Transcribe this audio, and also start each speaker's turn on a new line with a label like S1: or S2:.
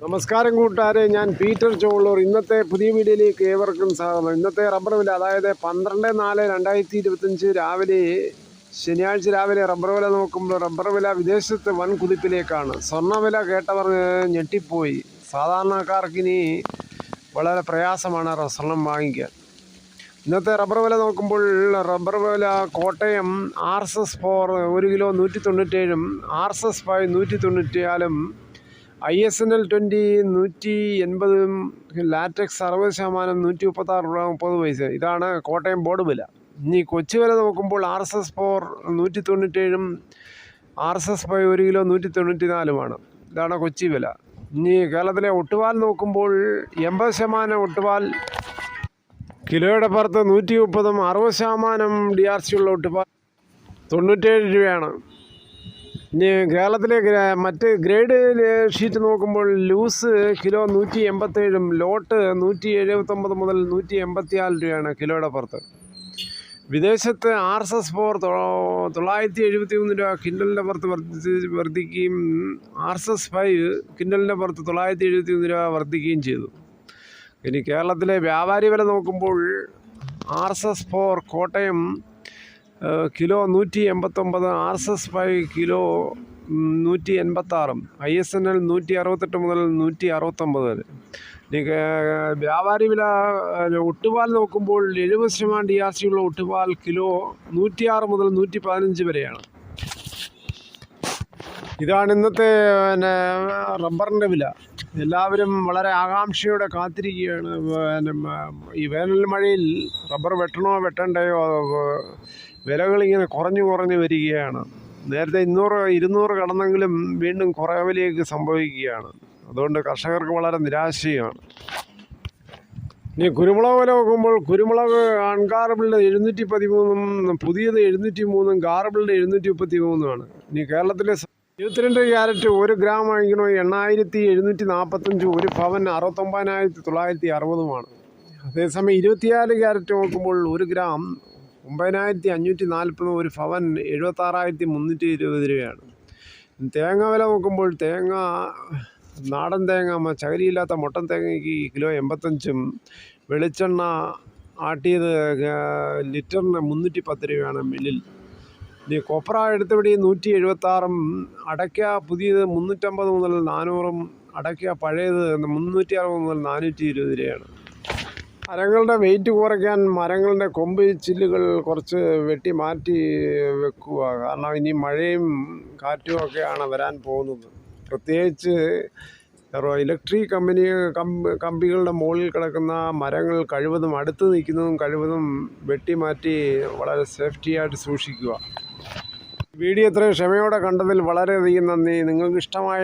S1: നമസ്കാരം കൂട്ടുകാരെ, ഞാൻ പീറ്റർ ചോളൂർ. ഇന്നത്തെ പുതിയ വീഡിയോയിലേക്ക് ഏവർക്കും സ്വാഗതം. ഇന്നത്തെ റബ്ബർ വില, അതായത് 12/4/2025 രാവിലെ, ശനിയാഴ്ച രാവിലെ റബ്ബർ വില നോക്കുമ്പോൾ റബ്ബർ വില വിദേശത്ത് വൻ കുതിപ്പിലേക്കാണ്. സ്വർണ്ണവില കേട്ടവർ ഞെട്ടിപ്പോയി. സാധാരണക്കാർക്കിനി വളരെ പ്രയാസമാണ് സ്വർണം വാങ്ങിക്കാൻ. ഇന്നത്തെ റബ്ബർ വില നോക്കുമ്പോൾ റബ്ബർ വില Kottayam RSS-4 1 kilo 197, RSS-5 194, ISNL 20 180, latex 60%, 136 രൂപ 30 പൈസ. ഇതാണ് കോട്ടയം ബോർഡ് വില. ഇനി കൊച്ചി വില നോക്കുമ്പോൾ RSS-4 197, RSS-5 1 കിലോ 194. ഇതാണ് കൊച്ചി വില. ഇനി കേരളത്തിലെ ഒട്ടുപാൽ നോക്കുമ്പോൾ 80% ഒട്ടുപാൽ കിലോയുടെ പുറത്ത് 130, 60% DRC ഉള്ള ഒട്ടുപാൽ 97 രൂപയാണ്. ഇനി കേരളത്തിലെ മറ്റ് ഗ്രേഡ് ഷീറ്റ് നോക്കുമ്പോൾ ലൂസ് കിലോ 187, ലോട്ട് 179 മുതൽ 184 രൂപയാണ് കിലോയുടെ പുറത്ത്. വിദേശത്ത് RSS-4 973 രൂപ കിൻഡലിൻ്റെ പുറത്ത് വർദ്ധിക്കുകയും RSS-5 കിൻഡലിൻ്റെ പുറത്ത് 973 രൂപ വർദ്ധിക്കുകയും ചെയ്തു. ഇനി കേരളത്തിലെ വ്യാപാരി വില നോക്കുമ്പോൾ RSS-4 Kottayam kilo 189, RSS-5 kilo 186, ISNL 168 മുതൽ 169 വരെ. ഇനി വ്യാപാരി വില ഒട്ടുപാൽ നോക്കുമ്പോൾ 70% DRC ഉള്ള ഒട്ടുപാൽ കിലോ 106 മുതൽ 115 വരെയാണ്. ഇതാണ് ഇന്നത്തെ റബ്ബറിൻ്റെ വില. എല്ലാവരും വളരെ ആകാംക്ഷയോടെ കാത്തിരിക്കുകയാണ്. ഈ വേനൽ മഴയിൽ റബ്ബർ വെട്ടണോ വെട്ടണ്ടയോ, വിലകളിങ്ങനെ കുറഞ്ഞു വരികയാണ്. നേരത്തെ 200 കടന്നെങ്കിലും വീണ്ടും കുറവിലേക്ക് സംഭവിക്കുകയാണ്. അതുകൊണ്ട് കർഷകർക്ക് വളരെ നിരാശയാണ്. ഇനി കുരുമുളക് വില നോക്കുമ്പോൾ കുരുമുളക് അൺഗാർബിൾഡ് 713, പുതിയത് 703, ഗാർബിൾഡ് 733. ഇനി കേരളത്തിലെ 22 ക്യാരറ്റ് 1 ഗ്രാം വാങ്ങിക്കണോ 8745, 1 പവൻ 69,960. അതേസമയം 24 ക്യാരറ്റ് നോക്കുമ്പോൾ 1 ഗ്രാം 9540, 1 പവൻ 76,320 രൂപയാണ്. തേങ്ങ വില നോക്കുമ്പോൾ തേങ്ങ നാടൻ തേങ്ങ, ചകരിയില്ലാത്ത മൊട്ടൻ തേങ്ങയ്ക്ക് കിലോ 85, വെളിച്ചെണ്ണ ആട്ടിയത് ലിറ്ററിന് 310 രൂപയാണ് മില്ലിൽ. ഇനി കൊപ്ര എടുത്തപടി 176, അടയ്ക്ക പുതിയത് 350 മുതൽ 400, അടയ്ക്ക പഴയത് 360 മുതൽ 420 രൂപയാണ്. മരങ്ങളുടെ വെയിറ്റ് കുറയ്ക്കാൻ മരങ്ങളുടെ കൊമ്പ് ചില്ലുകൾ കുറച്ച് വെട്ടി മാറ്റി വെക്കുക. കാരണം ഇനി മഴയും കാറ്റും ഒക്കെയാണ് വരാൻ പോകുന്നത്. പ്രത്യേകിച്ച് ഇലക്ട്രിക് കമ്പികളുടെ മുകളിൽ കിടക്കുന്ന മരങ്ങൾ കഴിവതും അടുത്ത് നിൽക്കുന്നതും കഴിവതും വെട്ടി മാറ്റി വളരെ സേഫ്റ്റിയായിട്ട് സൂക്ഷിക്കുക. വീഡിയോ ഇത്രയും ക്ഷമയോടെ കണ്ടതിൽ വളരെയധികം നന്ദി. നിങ്ങൾക്ക് ഇഷ്ടമായ